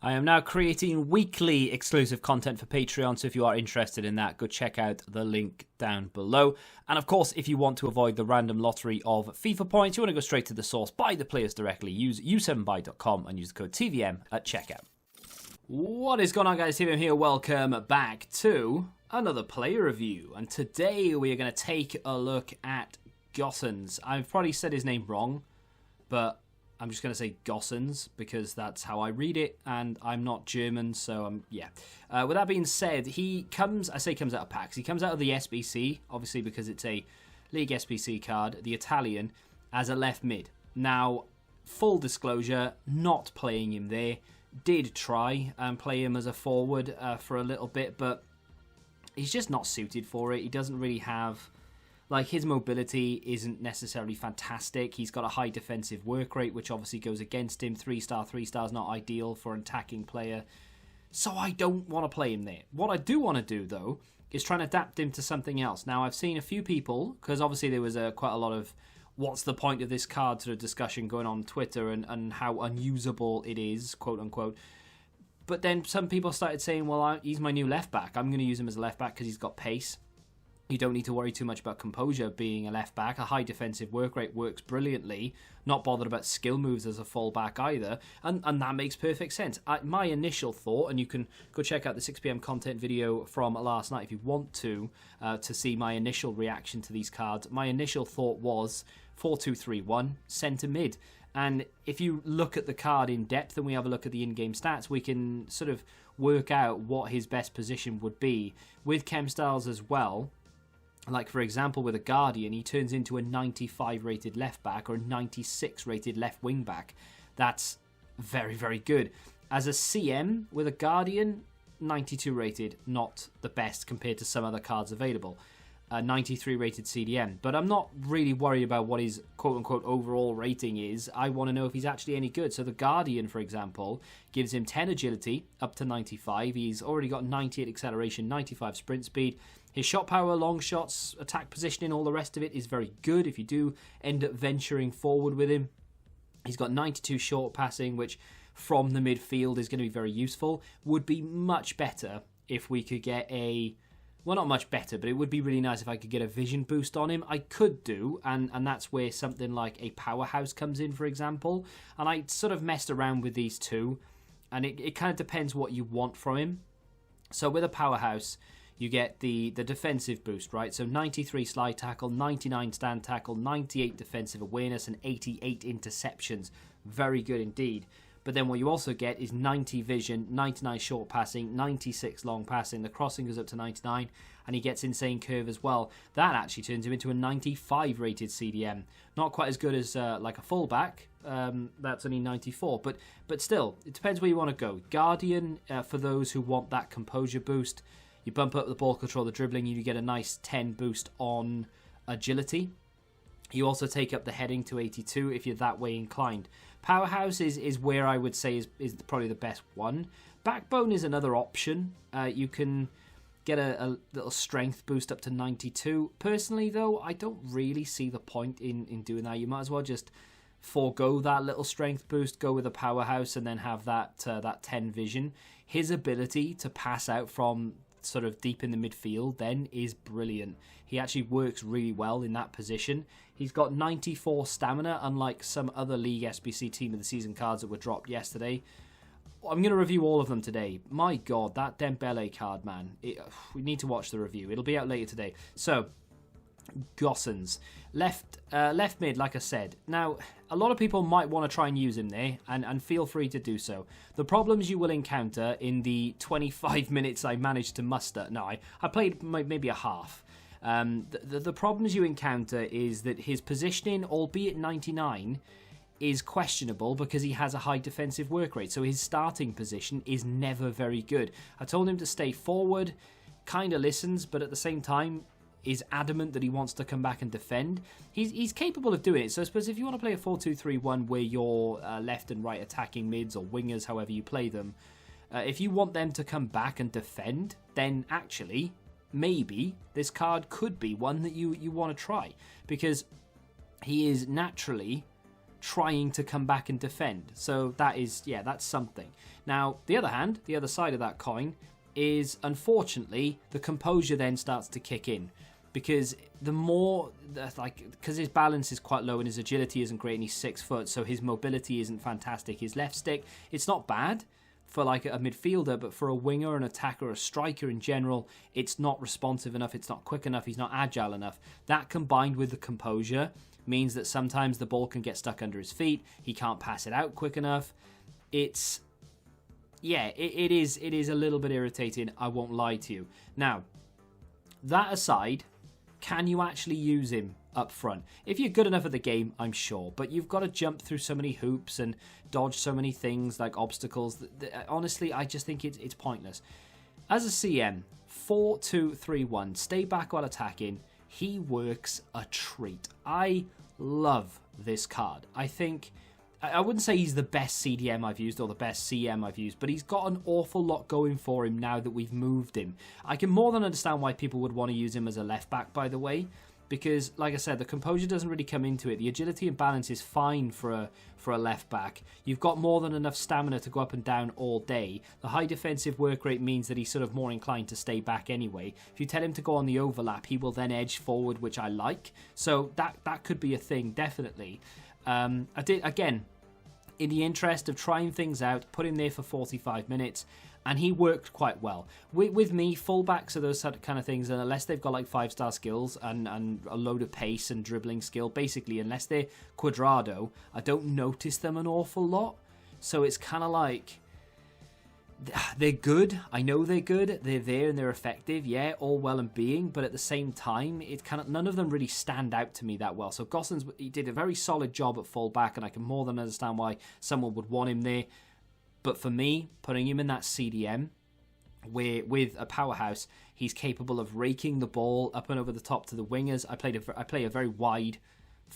I am now creating weekly exclusive content for Patreon, so if you are interested in that, go check out the link down below. And of course, if you want to avoid the random lottery of FIFA points, you want to go straight to the source, buy the players directly, use u7buy.com and use the code TVM at checkout. What is going on, guys? TVM here. Welcome back to another player review. And today we are going to take a look at Gosens. I've probably said his name wrong, but I'm just going to say Gosens because that's how I read it, and I'm not German, so yeah. With that being said, he comes, I say comes out of packs, he comes out of the SBC, obviously because it's a League SBC card, the Italian, as a left mid. Now, full disclosure, not playing him there. Did try and play him as a forward for a little bit, but he's just not suited for it. He doesn't really have... Like, his mobility isn't necessarily fantastic. He's got a high defensive work rate, which obviously goes against him. 3-star is not ideal for an attacking player. So I don't want to play him there. What I do want to do, though, is try and adapt him to something else. Now, I've seen a few people, because obviously there was quite a lot of what's the point of this card sort of discussion going on Twitter and how unusable it is, quote-unquote. But then some people started saying, well, he's my new left-back. I'm going to use him as a left-back because he's got pace. You don't need to worry too much about composure being a left back. A high defensive work rate works brilliantly. Not bothered about skill moves as a full back either. And that makes perfect sense. My initial thought, and you can go check out the 6 PM content video from last night if you want to see my initial reaction to these cards. My initial thought was 4-2-3-1, centre mid. And if you look at the card in depth and we have a look at the in-game stats, we can sort of work out what his best position would be. With chem styles as well, like, for example, with a Guardian, he turns into a 95 rated left back or a 96 rated left wing back. That's very, very good. As a CM with a Guardian, 92 rated, not the best compared to some other cards available. 93 rated CDM. But I'm not really worried about what his quote-unquote overall rating is. I want to know if he's actually any good. So the Guardian, for example, gives him 10 agility up to 95. He's already got 98 acceleration, 95 sprint speed. His shot power, long shots, attack positioning, all the rest of it is very good if you do end up venturing forward with him. He's got 92 short passing, which from the midfield is going to be very useful. Would be much better if we could get a... Well, not much better, but it would be really nice if I could get a vision boost on him. I could do, and that's where something like a powerhouse comes in, for example. And I sort of messed around with these two, and it kind of depends what you want from him. So with a powerhouse, you get the defensive boost, right? So 93 slide tackle, 99 stand tackle, 98 defensive awareness, and 88 interceptions. Very good indeed. But then what you also get is 90 vision, 99 short passing, 96 long passing. The crossing goes up to 99, and he gets insane curve as well. That actually turns him into a 95 rated CDM. Not quite as good as like a fullback. That's only 94. But still, it depends where you want to go. Guardian, for those who want that composure boost. You bump up the ball control, the dribbling, you get a nice 10 boost on agility. You also take up the heading to 82 if you're that way inclined. Powerhouse is where I would say is probably the best one. Backbone is another option. You can get a little strength boost up to 92. Personally, though, I don't really see the point in doing that. You might as well just forego that little strength boost, go with a powerhouse, and then have that 10 vision. His ability to pass out from sort of deep in the midfield then is brilliant. He actually works really well in that position. He's got 94 stamina, unlike some other League SBC Team of the Season cards that were dropped yesterday. I'm going to review all of them today. My God, that Dembele card, man. We need to watch the review. It'll be out later today. So, Gosens. Left mid, like I said. Now, a lot of people might want to try and use him there, and feel free to do so. The problems you will encounter in the 25 minutes I managed to muster... No, I played maybe a half. The problems you encounter is that his positioning, albeit 99, is questionable because he has a high defensive work rate. So his starting position is never very good. I told him to stay forward, kind of listens, but at the same time is adamant that he wants to come back and defend. He's capable of doing it. So I suppose if you want to play a 4-2-3-1 where you're left and right attacking mids or wingers, however you play them, if you want them to come back and defend, then actually, maybe this card could be one that you want to try. Because he is naturally trying to come back and defend. So that is, yeah, that's something. Now, the other hand, the other side of that coin is, unfortunately, the composure then starts to kick in. Because the more, because his balance is quite low and his agility isn't great and he's 6 foot, so his mobility isn't fantastic. His left stick, it's not bad for like a midfielder, but for a winger, an attacker, a striker in general, it's not responsive enough, it's not quick enough, he's not agile enough. That combined with the composure means that sometimes the ball can get stuck under his feet, he can't pass it out quick enough. It's, yeah, it is a little bit irritating, I won't lie to you. Now, that aside, can you actually use him up front? If you're good enough at the game, I'm sure. But you've got to jump through so many hoops and dodge so many things like obstacles. Honestly, I just think it's pointless. As a CM, 4-2-3-1, stay back while attacking. He works a treat. I love this card. I think, I wouldn't say he's the best CDM I've used or the best CM I've used, but he's got an awful lot going for him now that we've moved him. I can more than understand why people would want to use him as a left back, by the way, because, like I said, the composure doesn't really come into it. The agility and balance is fine for a left back. You've got more than enough stamina to go up and down all day. The high defensive work rate means that he's sort of more inclined to stay back anyway. If you tell him to go on the overlap, he will then edge forward, which I like. So that could be a thing, definitely. Again, in the interest of trying things out, put him there for 45 minutes, and he worked quite well. With me, fullbacks are those kind of things, and unless they've got like 5-star skills and a load of pace and dribbling skill, basically, unless they're Cuadrado, I don't notice them an awful lot. So it's kind of like, they're good. I know they're good. They're there and they're effective. Yeah, all well and being, but at the same time, it's kind of, none of them really stand out to me that well. So Gosens, he did a very solid job at fullback, and I can more than understand why someone would want him there. But for me, putting him in that CDM, where with a powerhouse, he's capable of raking the ball up and over the top to the wingers. I play a very wide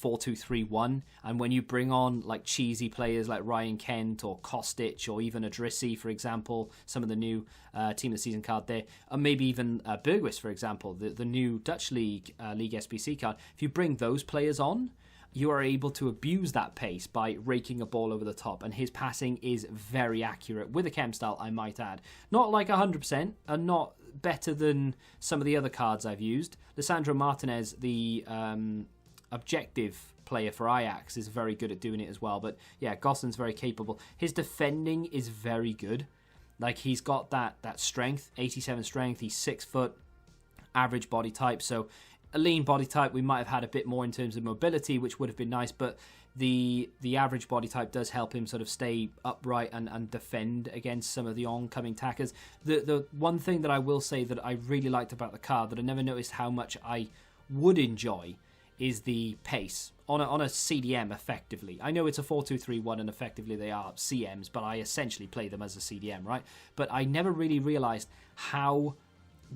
4-2-3-1, and when you bring on like cheesy players like Ryan Kent or Kostic or even Adrissi, for example, some of the new team of the season card there, or maybe even Bergwijn, for example, the new Dutch League SBC card, if you bring those players on, you are able to abuse that pace by raking a ball over the top, and his passing is very accurate with a chem style, I might add. Not like 100%, and not better than some of the other cards I've used. Lisandro Martinez, the objective player for Ajax, is very good at doing it as well. But yeah, Gosens very capable. His defending is very good. Like, he's got that strength, 87 strength. He's 6 foot, average body type. So a lean body type, we might have had a bit more in terms of mobility, which would have been nice. But the average body type does help him sort of stay upright and defend against some of the oncoming attackers. The one thing that I will say that I really liked about the card that I never noticed how much I would enjoy is the pace on a CDM, effectively. I know it's a 4-2-3-1 and effectively they are CMs, but I essentially play them as a CDM, right? But I never really realised how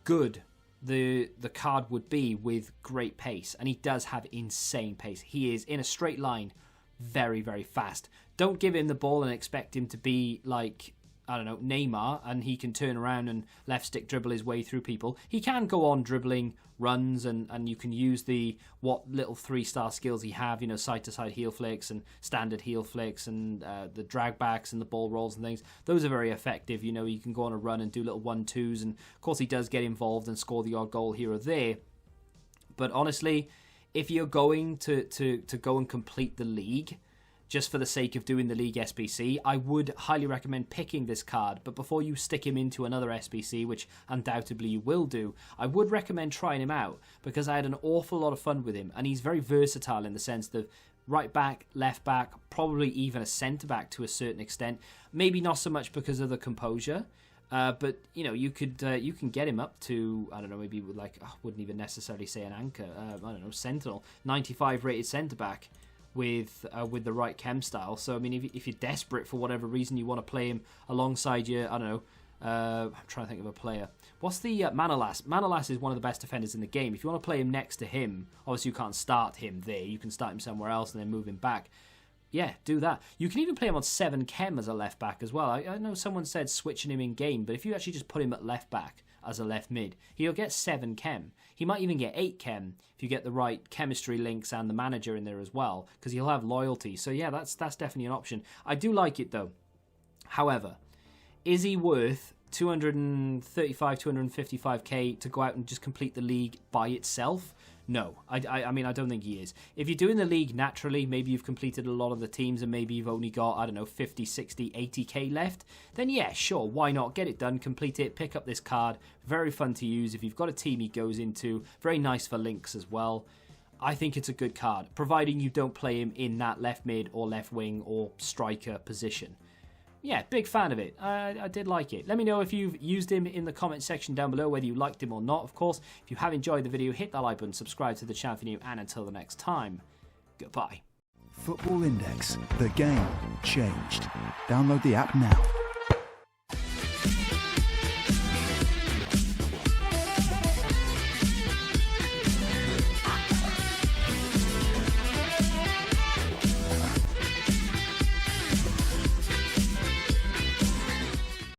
good the card would be with great pace, and he does have insane pace. He is, in a straight line, very, very fast. Don't give him the ball and expect him to be like, I don't know, Neymar, and he can turn around and left stick dribble his way through people. He can go on dribbling runs, and you can use what little 3-star skills he have, you know, side-to-side heel flicks and standard heel flicks and the drag backs and the ball rolls and things. Those are very effective. You know, you can go on a run and do little 1-2s, and of course he does get involved and score the odd goal here or there. But honestly, if you're going to go and complete the league, just for the sake of doing the League SBC, I would highly recommend picking this card. But before you stick him into another SBC, which undoubtedly you will do, I would recommend trying him out, because I had an awful lot of fun with him, and he's very versatile in the sense that right back, left back, probably even a centre back to a certain extent. Maybe not so much because of the composure, but you know, you can get him up to, I don't know, maybe like, I wouldn't even necessarily say an anchor, I don't know, Sentinel, 95 rated centre back with the right chem style. So I mean, if you're desperate for whatever reason, you want to play him alongside your, I don't know, I'm trying to think of a player. What's the Manolas? Manolas is one of the best defenders in the game. If you want to play him next to him, obviously you can't start him there. You can start him somewhere else and then move him back. Yeah, do that. You can even play him on 7 chem as a left back as well. I know someone said switching him in game, but if you actually just put him at left back, as a left mid. He'll get 7 chem. He might even get 8 chem if you get the right chemistry links and the manager in there as well, because he'll have loyalty. So yeah, that's definitely an option. I do like it though. However, is he worth 235, 255k to go out and just complete the league by itself? No, I mean, I don't think he is. If you're doing the league naturally, maybe you've completed a lot of the teams and maybe you've only got, I don't know, 50, 60, 80k left, then yeah, sure, why not? Get it done, complete it, pick up this card. Very fun to use if you've got a team he goes into. Very nice for links as well. I think it's a good card, providing you don't play him in that left mid or left wing or striker position. Yeah, big fan of it. I did like it. Let me know if you've used him in the comment section down below, whether you liked him or not. Of course, if you have enjoyed the video, hit that like button, subscribe to the channel if you're new, and until the next time, goodbye. Football Index. The game changed. Download the app now.